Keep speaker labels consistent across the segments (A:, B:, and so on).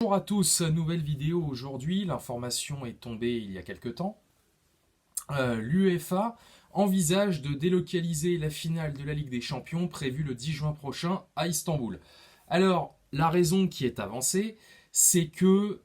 A: Bonjour à tous, nouvelle vidéo aujourd'hui. L'information est tombée il y a quelque temps. L'UEFA envisage de délocaliser la finale de la Ligue des Champions prévue le 10 juin prochain à Istanbul. Alors, la raison qui est avancée, c'est que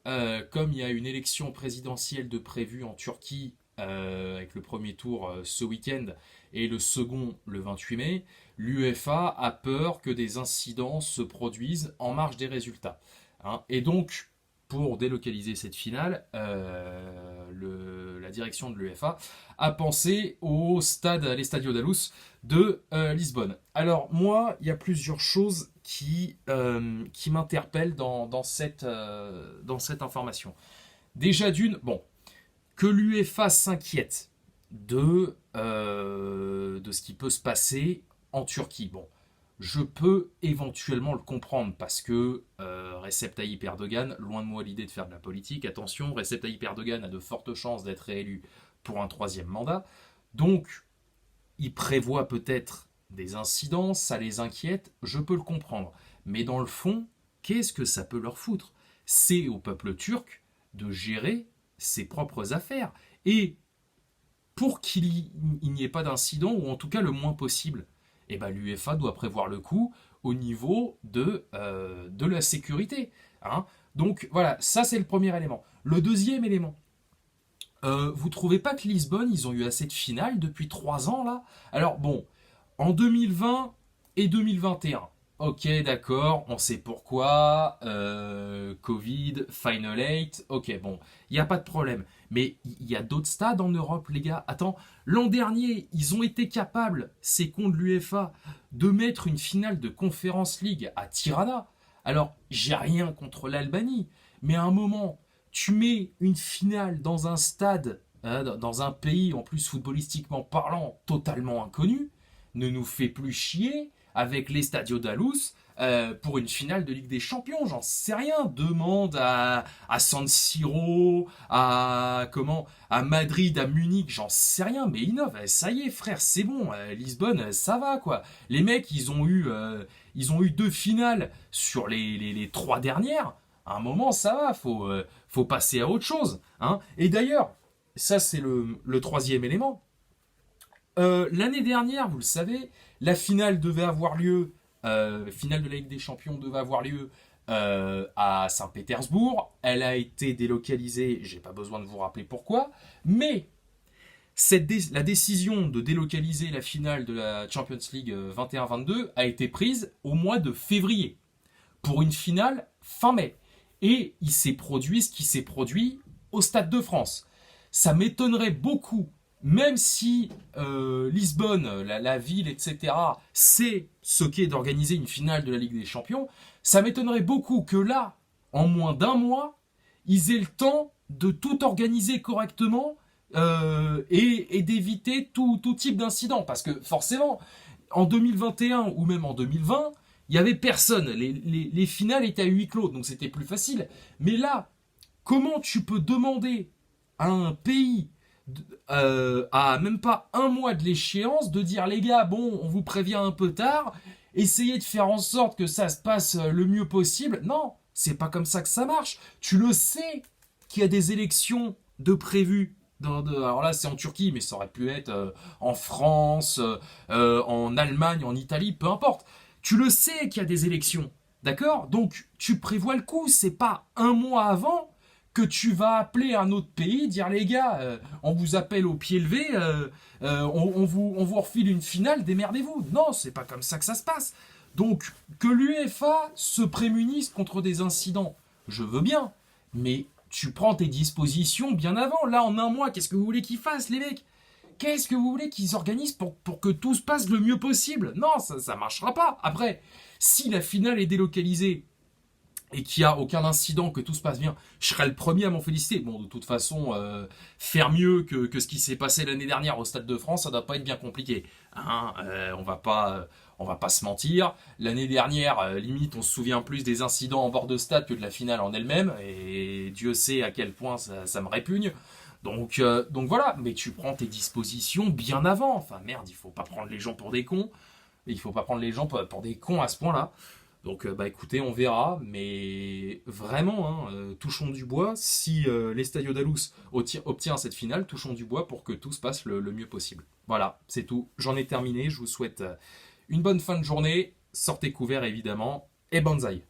A: comme il y a une élection présidentielle de prévue en Turquie avec le premier tour ce week-end et le second le 28 mai, l'UEFA a peur que des incidents se produisent en marge des résultats. Hein. Et donc, pour délocaliser cette finale, la direction de l'UEFA a pensé au stade, l'Estadio da Luz de Lisbonne. Alors moi, il y a plusieurs choses qui m'interpellent dans cette information. Déjà d'une, bon, que l'UEFA s'inquiète de ce qui peut se passer en Turquie. Bon, je peux éventuellement le comprendre parce que Recep Tayyip Erdogan, loin de moi l'idée de faire de la politique, attention, Recep Tayyip Erdogan a de fortes chances d'être réélu pour un troisième mandat, donc il prévoit peut-être des incidents, ça les inquiète, je peux le comprendre. Mais dans le fond, qu'est-ce que ça peut leur foutre? C'est au peuple turc de gérer ses propres affaires. Et pour qu'il n'y ait pas d'incident, ou en tout cas le moins possible, eh ben, l'UEFA doit prévoir le coup au niveau de la sécurité. Hein. Donc voilà, ça c'est le premier élément. Le deuxième élément, vous trouvez pas que Lisbonne, ils ont eu assez de finales depuis 3 ans là? Alors bon, en 2020 et 2021, ok d'accord, on sait pourquoi, Covid, Final 8, ok bon, il n'y a pas de problème. Mais il y a d'autres stades en Europe, les gars. Attends, l'an dernier, ils ont été capables, ces cons de l'UEFA, de mettre une finale de Conference League à Tirana. Alors, j'ai rien contre l'Albanie, mais à un moment, tu mets une finale dans un stade, dans un pays, en plus footballistiquement parlant, totalement inconnu, ne nous fait plus chier avec l'Estadio da Luz pour une finale de Ligue des Champions, j'en sais rien. Demande à San Siro, à Madrid, à Munich, j'en sais rien. Mais innove, ça y est, frère, c'est bon. Lisbonne, ça va quoi. Les mecs, ils ont eu 2 finales sur les 3 dernières. À un moment, ça va. Faut passer à autre chose. Hein. Et d'ailleurs, ça c'est le troisième élément. L'année dernière, vous le savez, la finale devait avoir lieu, finale de la Ligue des Champions devait avoir lieu à Saint-Pétersbourg. Elle a été délocalisée, j'ai pas besoin de vous rappeler pourquoi, mais la décision de délocaliser la finale de la Champions League 21-22 a été prise au mois de février pour une finale fin mai. Et il s'est produit ce qui s'est produit au Stade de France. Ça m'étonnerait beaucoup, même si Lisbonne, la ville, etc., sait ce qu'est d'organiser une finale de la Ligue des Champions, ça m'étonnerait beaucoup que là, en moins d'un mois, ils aient le temps de tout organiser correctement et d'éviter tout type d'incident. Parce que forcément, en 2021 ou même en 2020, il n'y avait personne. Les finales étaient à huis clos, donc c'était plus facile. Mais là, comment tu peux demander à un pays à même pas un mois de l'échéance de dire les gars, bon, on vous prévient un peu tard, essayez de faire en sorte que ça se passe le mieux possible? Non, c'est pas comme ça que ça marche. Tu le sais qu'il y a des élections de prévues. Alors là, c'est en Turquie, mais ça aurait pu être en France, en Allemagne, en Italie, peu importe. Tu le sais qu'il y a des élections, d'accord? Donc, tu prévois le coup, c'est pas un mois avant que tu vas appeler un autre pays, dire les gars, on vous appelle au pied levé, on vous refile une finale, démerdez-vous. Non, c'est pas comme ça que ça se passe. Donc, que l'UEFA se prémunisse contre des incidents, je veux bien, mais tu prends tes dispositions bien avant. Là, en un mois, qu'est-ce que vous voulez qu'ils fassent, les mecs? Qu'est-ce que vous voulez qu'ils organisent pour que tout se passe le mieux possible? Non, ça marchera pas. Après, si la finale est délocalisée et qu'il n'y a aucun incident, que tout se passe bien, je serai le premier à m'en féliciter. Bon, de toute façon, faire mieux que ce qui s'est passé l'année dernière au Stade de France, ça ne doit pas être bien compliqué. Hein, on va pas se mentir. L'année dernière, limite, on se souvient plus des incidents en bord de stade que de la finale en elle-même, et Dieu sait à quel point ça me répugne. Donc voilà, mais tu prends tes dispositions bien avant. Enfin merde, il faut pas prendre les gens pour des cons. Il faut pas prendre les gens pour des cons à ce point-là. Donc bah écoutez, on verra, mais vraiment, hein, touchons du bois, si l'Estadio Dalus obtient cette finale, touchons du bois pour que tout se passe le mieux possible. Voilà, c'est tout. J'en ai terminé, je vous souhaite une bonne fin de journée, sortez couverts évidemment, et banzai.